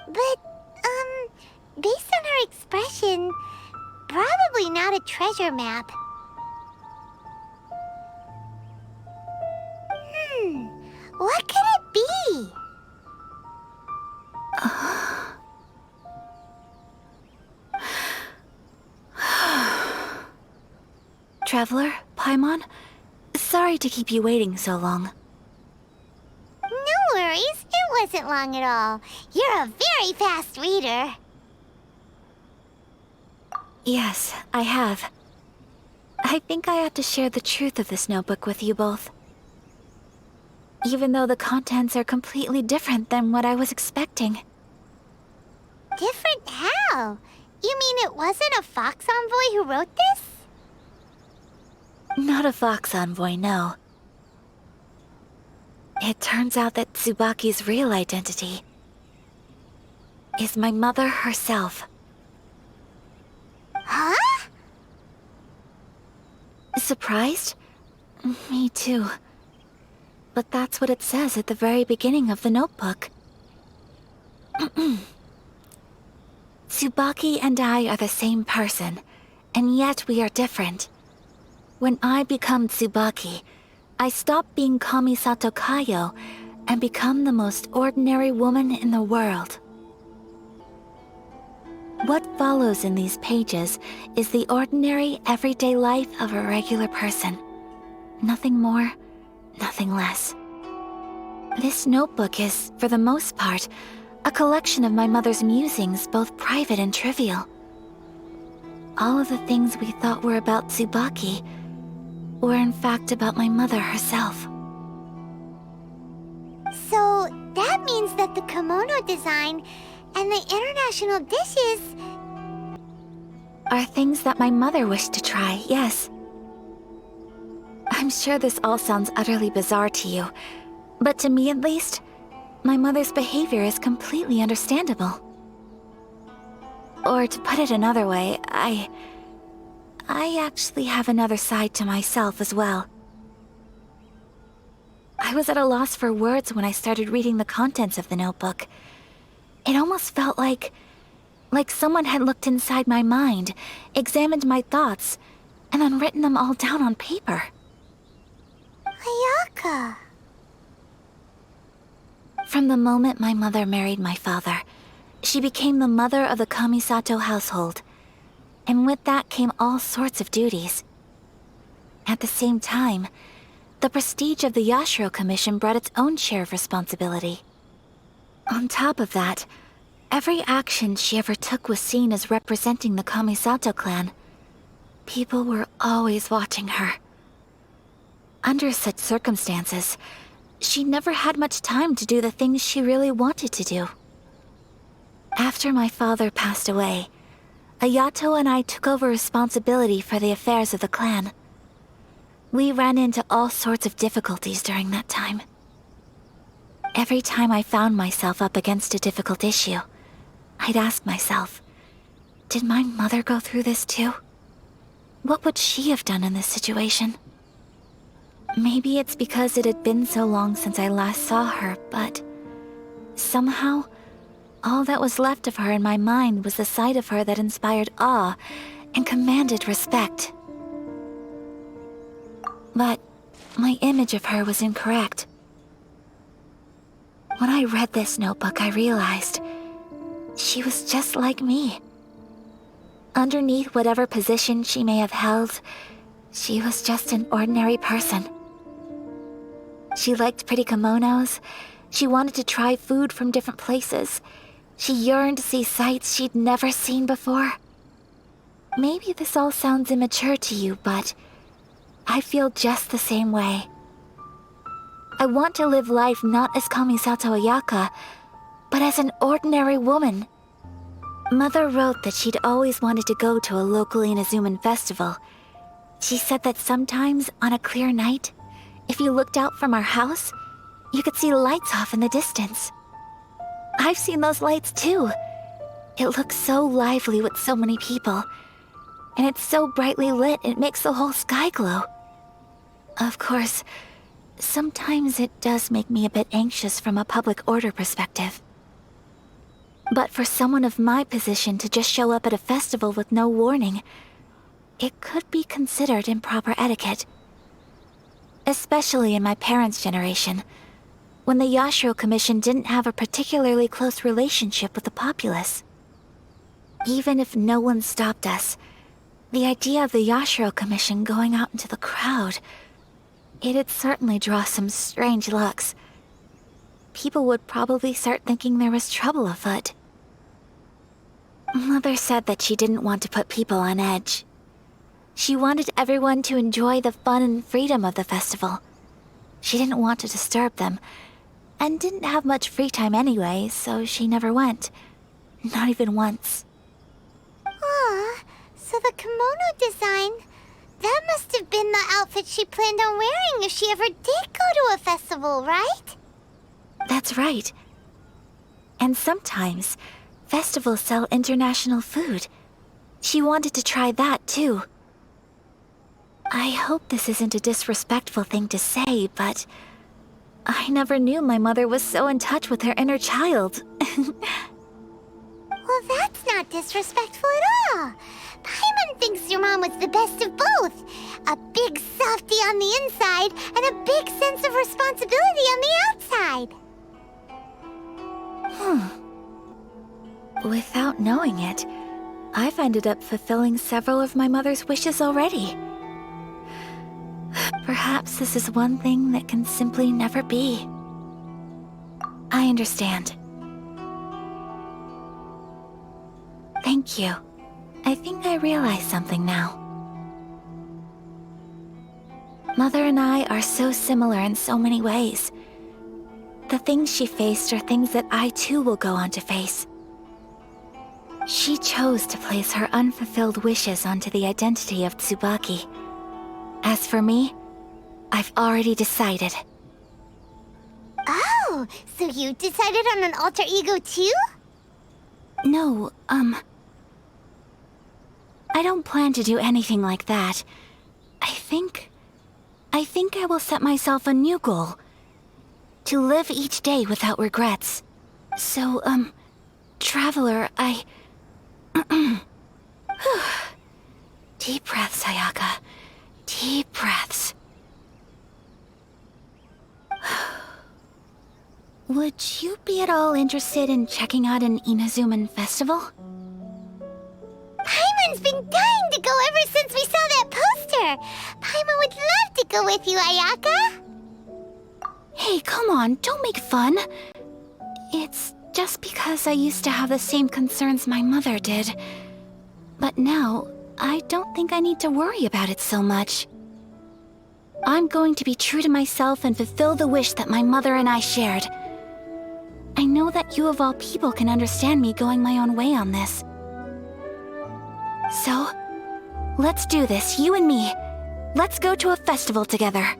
But, based on her expression, probably not a treasure map. What could it be? Traveler, Paimon, sorry to keep you waiting so long. No worries, it wasn't long at all. You're a very fast reader. Yes, I have. I think I have to share the truth of this notebook with you both. Even though the contents are completely different than what I was expecting. Different how? You mean it wasn't a Fox Envoy who wrote this? Not a Fox Envoy, no. It turns out that Tsubaki's real identity is my mother herself. Huh? Surprised? Me too. But that's what it says at the very beginning of the notebook. Tsubaki and I are the same person, and yet we are different. When I become Tsubaki, I stop being Kamizato Kayo and become the most ordinary woman in the world. What follows in these pages is the ordinary, everyday life of a regular person. Nothing more, nothing less. This notebook is, for the most part, a collection of my mother's musings, both private and trivial. All of the things we thought were about Tsubaki were in fact about my mother herself. So that means that the kimono design and the international dishes Are things that my mother wished to try, yes. I'm sure this all sounds utterly bizarre to you, but to me at least, my mother's behavior is completely understandable. Or to put it another way, I actually have another side to myself as well. I was at a loss for words when I started reading the contents of the notebook. It almost felt like someone had looked inside my mind, examined my thoughts, and then written them all down on paper. Ayaka. From the moment my mother married my father, she became the mother of the Kamizato household. And with that came all sorts of duties. At the same time, the prestige of the Yashiro Commission brought its own share of responsibility. On top of that, every action she ever took was seen as representing the Kamizato clan. People were always watching her. Under such circumstances, she never had much time to do the things she really wanted to do. After my father passed away, Ayato and I took over responsibility for the affairs of the clan. We ran into all sorts of difficulties during that time. Every time I found myself up against a difficult issue, I'd ask myself, did my mother go through this too? What would she have done in this situation? Maybe it's because it had been so long since I last saw her, but somehow, all that was left of her in my mind was the side of her that inspired awe and commanded respect. But my image of her was incorrect. When I read this notebook, I realized she was just like me. Underneath whatever position she may have held, she was just an ordinary person. She liked pretty kimonos. She wanted to try food from different places. She yearned to see sights she'd never seen before. Maybe this all sounds immature to you, but I feel just the same way. I want to live life not as Kamizato Ayaka, but as an ordinary woman. Mother wrote that she'd always wanted to go to a local Inazuman festival. She said that sometimes, on a clear night, if you looked out from our house, you could see lights off in the distance. I've seen those lights too. It looks so lively with so many people. And it's so brightly lit, it makes the whole sky glow. Of course, sometimes it does make me a bit anxious from a public order perspective. But for someone of my position to just show up at a festival with no warning, it could be considered improper etiquette. Especially in my parents' generation, when the Yashiro Commission didn't have a particularly close relationship with the populace. Even if no one stopped us, the idea of the Yashiro Commission going out into the crowd, it'd certainly draw some strange looks. People would probably start thinking there was trouble afoot. Mother said that she didn't want to put people on edge. She wanted everyone to enjoy the fun and freedom of the festival. She didn't want to disturb them, and didn't have much free time anyway, so she never went. Not even once. Aw, so the kimono design, that must have been the outfit she planned on wearing if she ever did go to a festival, right? That's right. And sometimes, festivals sell international food. She wanted to try that too. I hope this isn't a disrespectful thing to say, but I never knew my mother was so in touch with her inner child. Well, that's not disrespectful at all. Paimon thinks your mom was the best of both. A big softie on the inside and a big sense of responsibility on the outside. Without knowing it, I've ended up fulfilling several of my mother's wishes already. Perhaps this is one thing that can simply never be. I understand. Thank you. I think I realize something now. Mother and I are so similar in so many ways. The things she faced are things that I too will go on to face. She chose to place her unfulfilled wishes onto the identity of Tsubaki. As for me, I've already decided. Oh, so you decided on an alter ego too? No, I don't plan to do anything like that. I think I will set myself a new goal. To live each day without regrets. So, Traveler, Deep breaths, Ayaka. Deep breaths. Would you be at all interested in checking out an Inazuman festival? Paimon's been dying to go ever since we saw that poster. Paimon would love to go with you, Ayaka. Hey, come on, don't make fun. It's just because I used to have the same concerns my mother did. But now, I don't think I need to worry about it so much. I'm going to be true to myself and fulfill the wish that my mother and I shared. I know that you of all people can understand me going my own way on this. So, let's do this, you and me. Let's go to a festival together.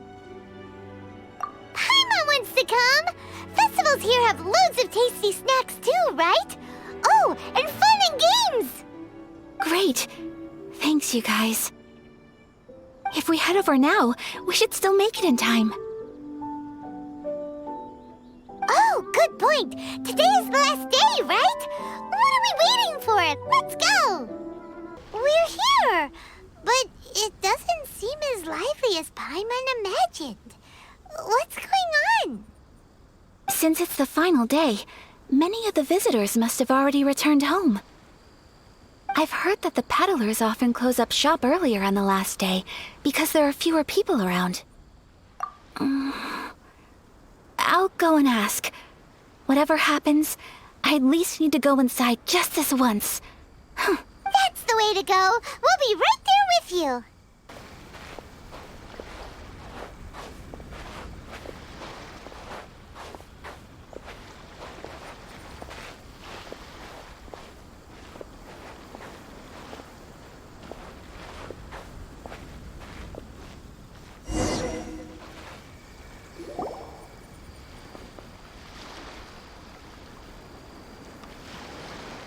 Paimon wants to come! Festivals here have loads of tasty snacks too, right? Oh, and fun and games! Great. Thanks, you guys. If we head over now, we should still make it in time. Oh, good point. Today is the last day, right? What are we waiting for? Let's go! We're here, but it doesn't seem as lively as Paimon imagined. What's going on? Since it's the final day, many of the visitors must have already returned home. I've heard that the peddlers often close up shop earlier on the last day because there are fewer people around. I'll go and ask. Whatever happens, I at least need to go inside just this once. That's the way to go. We'll be right there with you.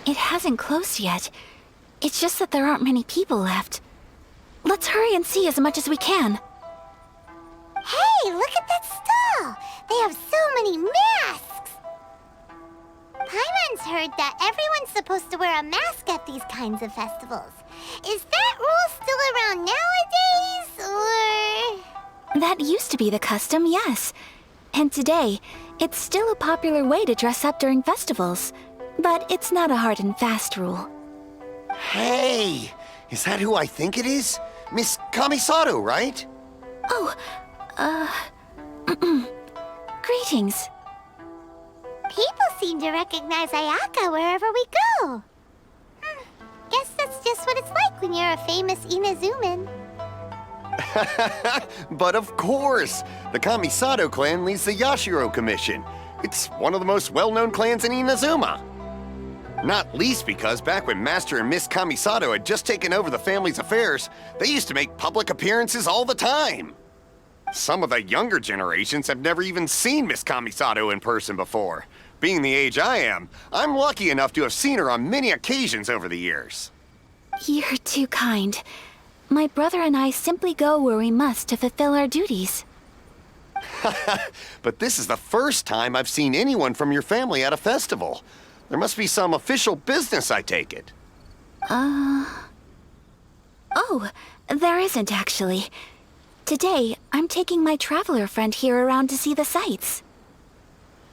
It hasn't closed yet. It's just that there aren't many people left. Let's hurry and see as much as we can. Hey, look at that stall! They have so many masks! Paimon's heard that everyone's supposed to wear a mask at these kinds of festivals. Is that rule still around nowadays, or...? That used to be the custom, yes. And today, it's still a popular way to dress up during festivals. But it's not a hard and fast rule. Hey! Is that who I think it is? Miss Kamizato, right? Oh, greetings. People seem to recognize Ayaka wherever we go. Guess that's just what it's like when you're a famous Inazuman. But of course! The Kamizato clan leads the Yashiro Commission. It's one of the most well-known clans in Inazuma. Not least because back when Master and Miss Kamizato had just taken over the family's affairs, they used to make public appearances all the time. Some of the younger generations have never even seen Miss Kamizato in person before. Being the age I am, I'm lucky enough to have seen her on many occasions over the years. You're too kind. My brother and I simply go where we must to fulfill our duties. But this is the first time I've seen anyone from your family at a festival. There must be some official business, I take it. Oh, there isn't actually. Today, I'm taking my traveler friend here around to see the sights.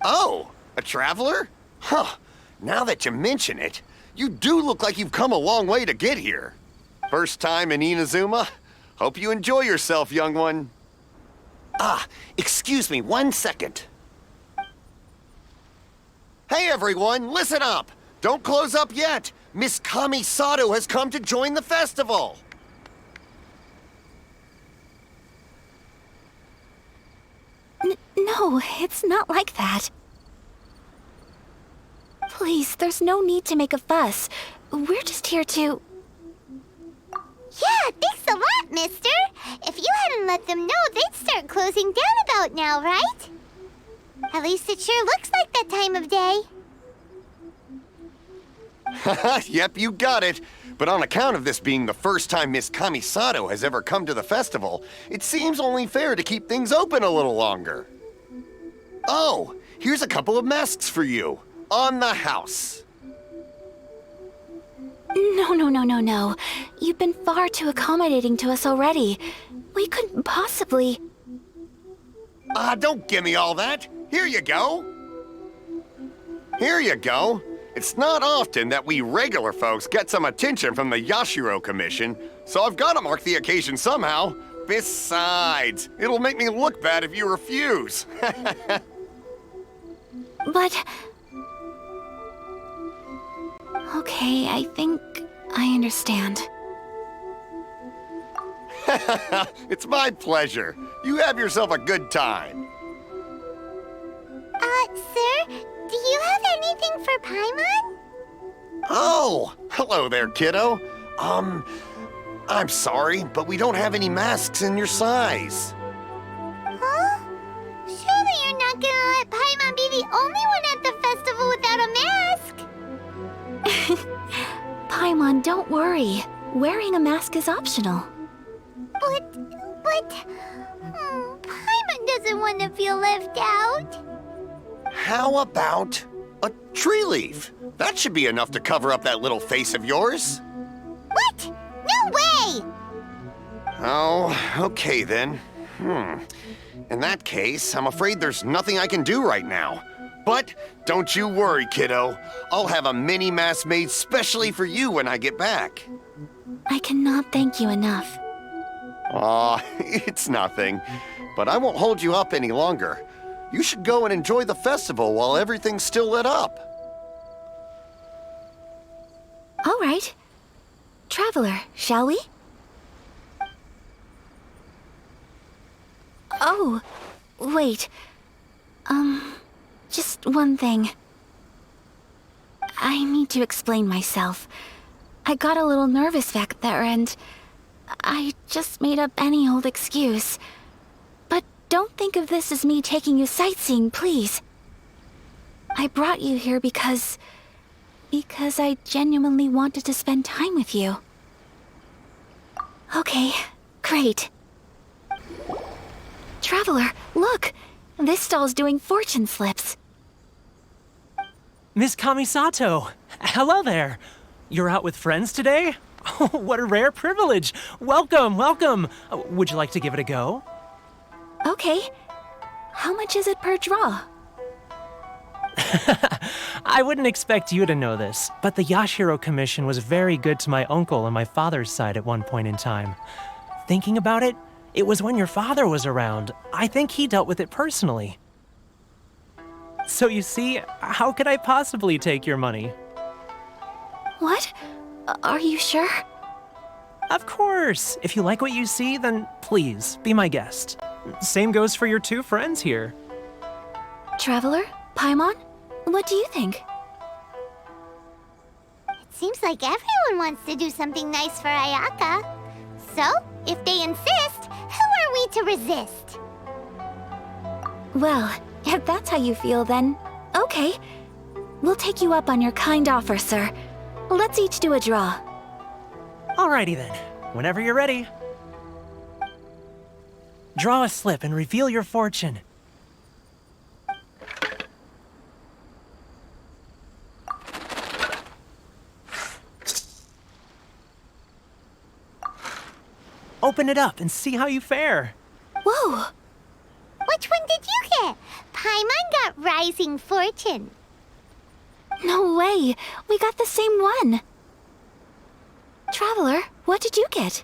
Oh, a traveler? Huh. Now that you mention it, you do look like you've come a long way to get here. First time in Inazuma? Hope you enjoy yourself, young one. Ah, excuse me 1 second. Hey everyone, listen up! Don't close up yet! Miss Kamizato has come to join the festival! No, it's not like that. Please, there's no need to make a fuss. We're just here to... Yeah, thanks a lot, mister. If you hadn't let them know, they'd start closing down about now, right? At least it sure looks like that time of day. Yep, you got it. But on account of this being the first time Miss Kamizato has ever come to the festival, it seems only fair to keep things open a little longer. Oh, here's a couple of masks for you. On the house. No. You've been far too accommodating to us already. We couldn't possibly... Don't give me all that. Here you go. Here you go. It's not often that we regular folks get some attention from the Yashiro Commission, so I've got to mark the occasion somehow. Besides, it'll make me look bad if you refuse. But... Okay, I think I understand. It's my pleasure. You have yourself a good time. Sir, do you have anything for Paimon? Oh, hello there, kiddo. I'm sorry, but we don't have any masks in your size. Huh? Surely you're not gonna let Paimon be the only one at the festival without a mask? Paimon, don't worry. Wearing a mask is optional. But... Paimon doesn't want to feel left out. How about a tree leaf? That should be enough to cover up that little face of yours. What? No way! Oh, okay then. In that case, I'm afraid there's nothing I can do right now. But don't you worry, kiddo. I'll have a mini mask made specially for you when I get back. I cannot thank you enough. Aw, it's nothing. But I won't hold you up any longer. You should go and enjoy the festival while everything's still lit up. All right. Traveler, shall we? Oh, wait. Just one thing. I need to explain myself. I got a little nervous back there and I just made up any old excuse. But don't think of this as me taking you sightseeing, please. I brought you here because... Because I genuinely wanted to spend time with you. Okay, great. Traveler, look! This stall's doing fortune slips. Miss Kamizato! Hello there! You're out with friends today? Oh, what a rare privilege! Welcome, welcome! Would you like to give it a go? Okay. How much is it per draw? I wouldn't expect you to know this, but the Yashiro Commission was very good to my uncle on my father's side at one point in time. Thinking about it, it was when your father was around. I think he dealt with it personally. So you see, how could I possibly take your money? What? Are you sure? Of course! If you like what you see, then please, be my guest. Same goes for your two friends here. Traveler? Paimon? What do you think? It seems like everyone wants to do something nice for Ayaka. So, if they insist, who are we to resist? Well, if that's how you feel, then okay. We'll take you up on your kind offer, sir. Let's each do a draw. Alrighty then, whenever you're ready. Draw a slip and reveal your fortune. Open it up and see how you fare. Whoa! Which one did you get? Paimon got Rising Fortune. No way! We got the same one! Traveler, what did you get?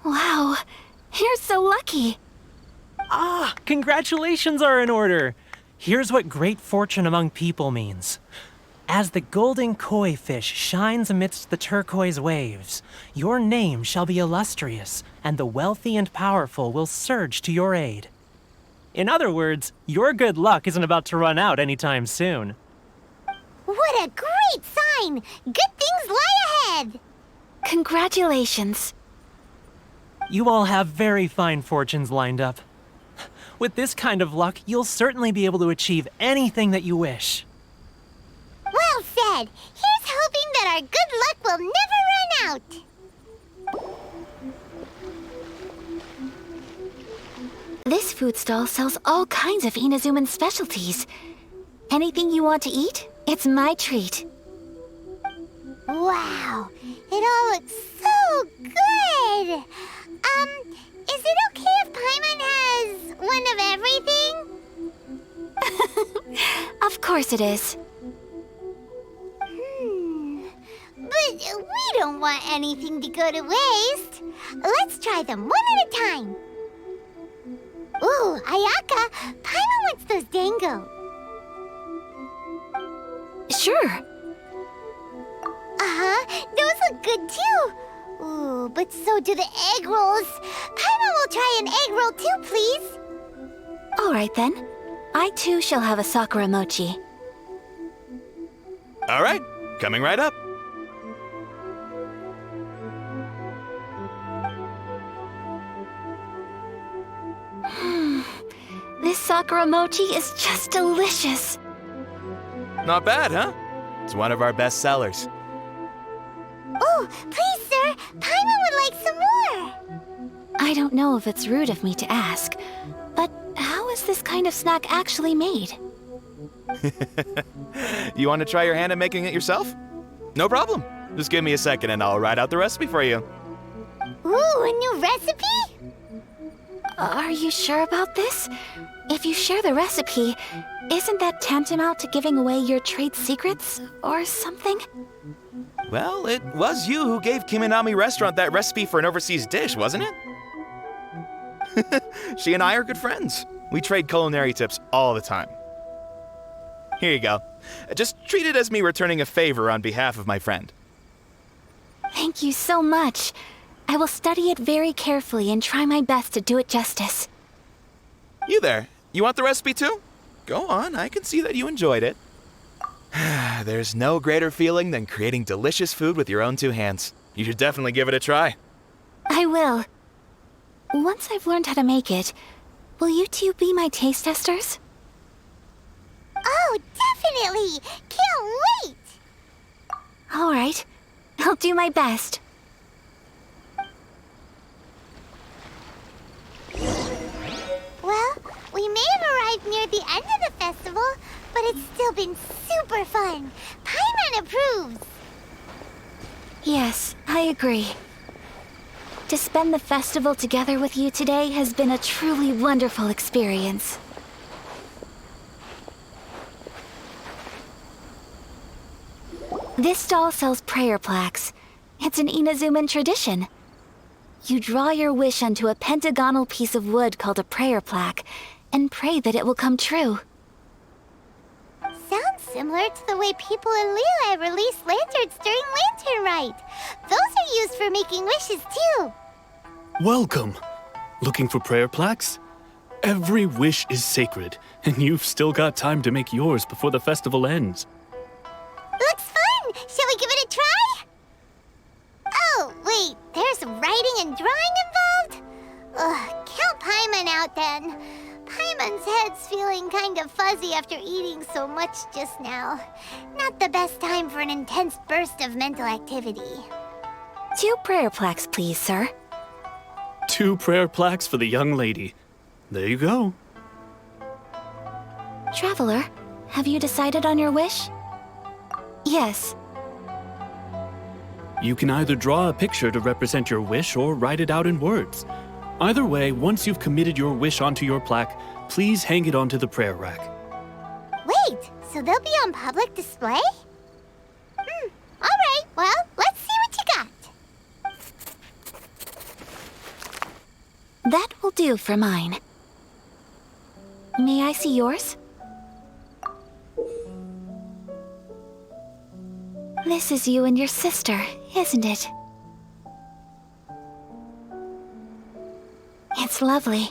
Wow, you're so lucky! Ah, congratulations are in order. Here's what great fortune among people means. As the golden koi fish shines amidst the turquoise waves, your name shall be illustrious, and the wealthy and powerful will surge to your aid. In other words, your good luck isn't about to run out anytime soon. What a great sign! Good things lie ahead! Congratulations. You all have very fine fortunes lined up. With this kind of luck, you'll certainly be able to achieve anything that you wish. Well said! Here's hoping that our good luck will never run out! This food stall sells all kinds of Inazuman specialties. Anything you want to eat, it's my treat. Wow! It all looks so good! Is it okay if Paimon has one of everything? Of course it is. But we don't want anything to go to waste. Let's try them one at a time. Ooh, Ayaka, Paimon wants those dango. Sure. Those look good too. Ooh, but so do the egg rolls. Paimon will try an egg roll too, please. All right then. I too shall have a Sakura mochi. All right, coming right up. This Sakura mochi is just delicious. Not bad, huh? It's one of our best sellers. Oh, please, sir. Paimon would like some more. I don't know if it's rude of me to ask, but how is this kind of snack actually made? You want to try your hand at making it yourself? No problem. Just give me a second and I'll write out the recipe for you. Ooh, a new recipe? Are you sure about this? If you share the recipe, isn't that tantamount to giving away your trade secrets or something? Well, it was you who gave Kiminami Restaurant that recipe for an overseas dish, wasn't it? She and I are good friends. We trade culinary tips all the time. Here you go. Just treat it as me returning a favor on behalf of my friend. Thank you so much. I will study it very carefully and try my best to do it justice. You there, you want the recipe too? Go on, I can see that you enjoyed it. There's no greater feeling than creating delicious food with your own two hands. You should definitely give it a try. I will. Once I've learned how to make it, will you two be my taste testers? Oh, definitely! Can't wait! All right. I'll do my best. Well, we may have arrived near the end of the festival, but it's still been super fun. Paimon approves. Yes, I agree. To spend the festival together with you today has been a truly wonderful experience. This stall sells prayer plaques. It's an Inazuman tradition. You draw your wish onto a pentagonal piece of wood called a prayer plaque and pray that it will come true. Sounds similar to the way people in Liyue release lanterns during Lantern Rite. Those are used for making wishes too. Welcome. Looking for prayer plaques? Every wish is sacred, and you've still got time to make yours before the festival ends. Looks fun! Shall we give it a try? Oh, wait, there's writing and drawing involved? Ugh, count Paimon out then. Paimon's head's feeling kind of fuzzy after eating so much just now. Not the best time for an intense burst of mental activity. 2 prayer plaques, please, sir. 2 prayer plaques for the young lady. There you go. Traveler, have you decided on your wish? Yes. You can either draw a picture to represent your wish or write it out in words. Either way, once you've committed your wish onto your plaque, please hang it onto the prayer rack. Wait, so they'll be on public display? Alright, well, let's see what you got. That will do for mine. May I see yours? This is you and your sister, isn't it? It's lovely.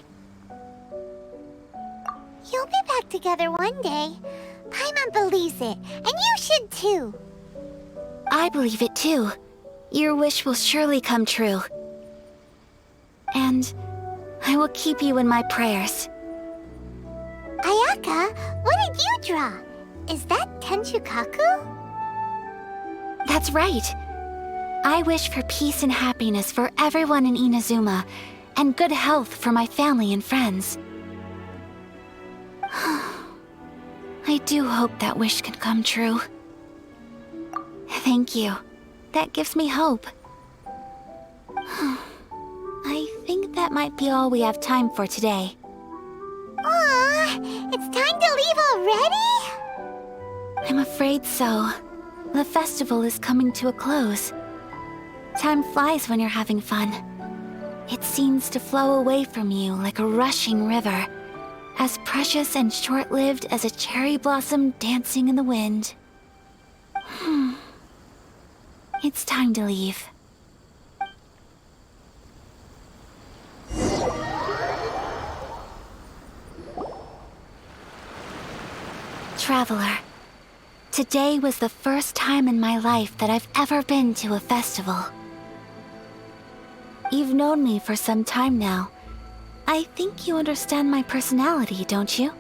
You'll be back together one day. Paimon believes it, and you should too. I believe it too. Your wish will surely come true. And I will keep you in my prayers. Ayaka, what did you draw? Is that Tenshukaku? That's right. I wish for peace and happiness for everyone in Inazuma, and good health for my family and friends. I do hope that wish can come true. Thank you. That gives me hope. I think that might be all we have time for today. Aw, it's time to leave already? I'm afraid so. The festival is coming to a close. Time flies when you're having fun. It seems to flow away from you like a rushing river, as precious and short-lived as a cherry blossom dancing in the wind. It's time to leave. Traveler, today was the first time in my life that I've ever been to a festival. You've known me for some time now. I think you understand my personality, don't you?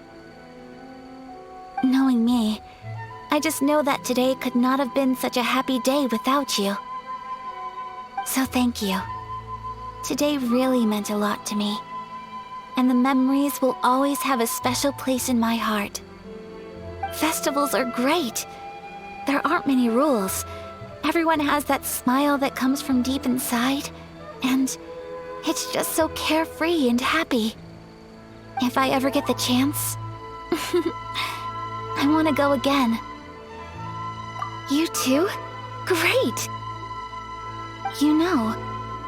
Knowing me, I just know that today could not have been such a happy day without you. So thank you. Today really meant a lot to me, and the memories will always have a special place in my heart. Festivals are great. There aren't many rules. Everyone has that smile that comes from deep inside, and it's just so carefree and happy. If I ever get the chance, I want to go again. You too? Great! You know,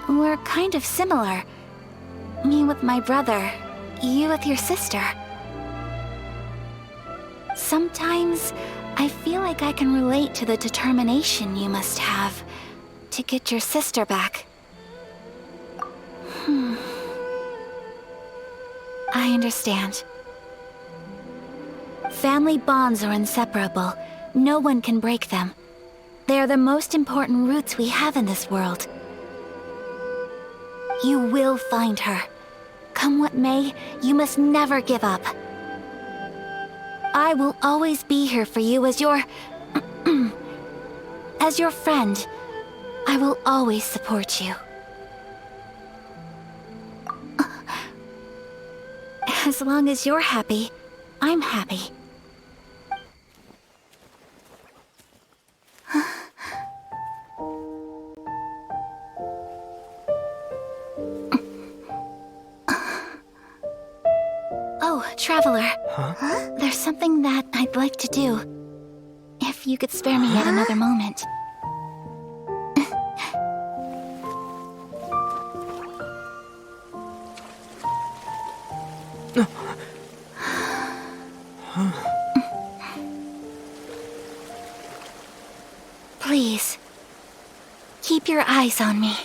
we're kind of similar. Me with my brother, you with your sister. Sometimes I feel like I can relate to the determination you must have to get your sister back. I understand. Family bonds are inseparable. No one can break them. They are the most important roots we have in this world. You will find her. Come what may, you must never give up. I will always be here for you as As your friend, I will always support you. As long as you're happy, I'm happy. Oh, Traveler. Huh? There's something that I'd like to do. If you could spare me yet another moment. Please, keep your eyes on me.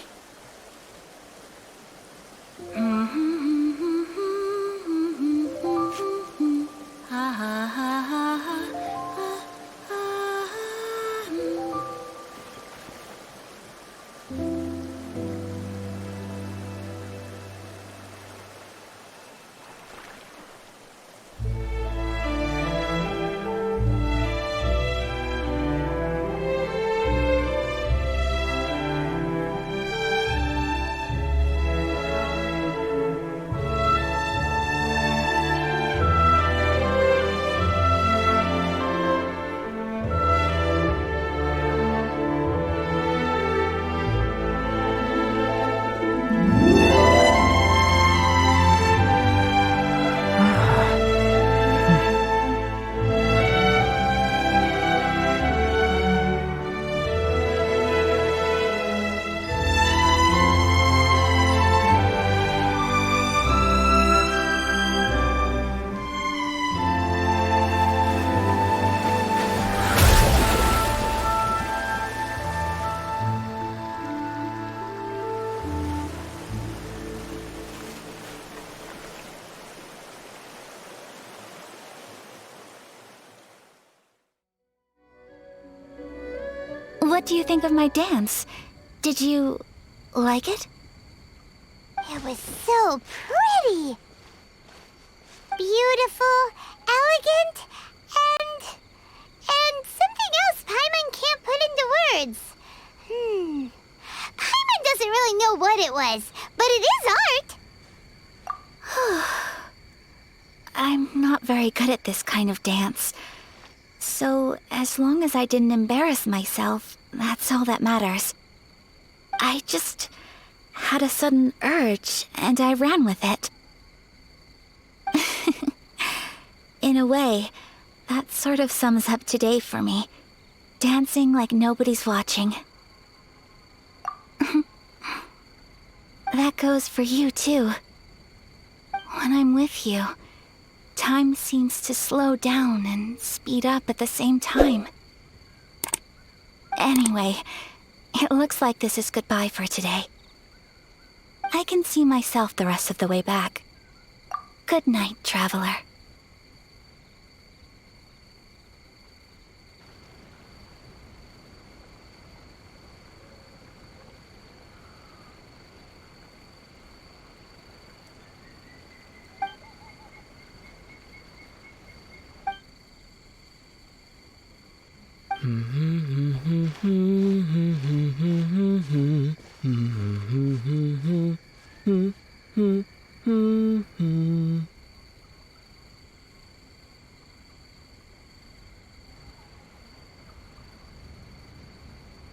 What do you think of my dance? Did you like it? It was so pretty. Beautiful, elegant, and something else Paimon can't put into words. Paimon doesn't really know what it was, but it is art. I'm not very good at this kind of dance. So, as long as I didn't embarrass myself, that's all that matters. I just had a sudden urge, and I ran with it. In a way, that sort of sums up today for me. Dancing like nobody's watching. That goes for you, too. When I'm with you, time seems to slow down and speed up at the same time. Anyway, it looks like this is goodbye for today. I can see myself the rest of the way back. Good night, Traveler.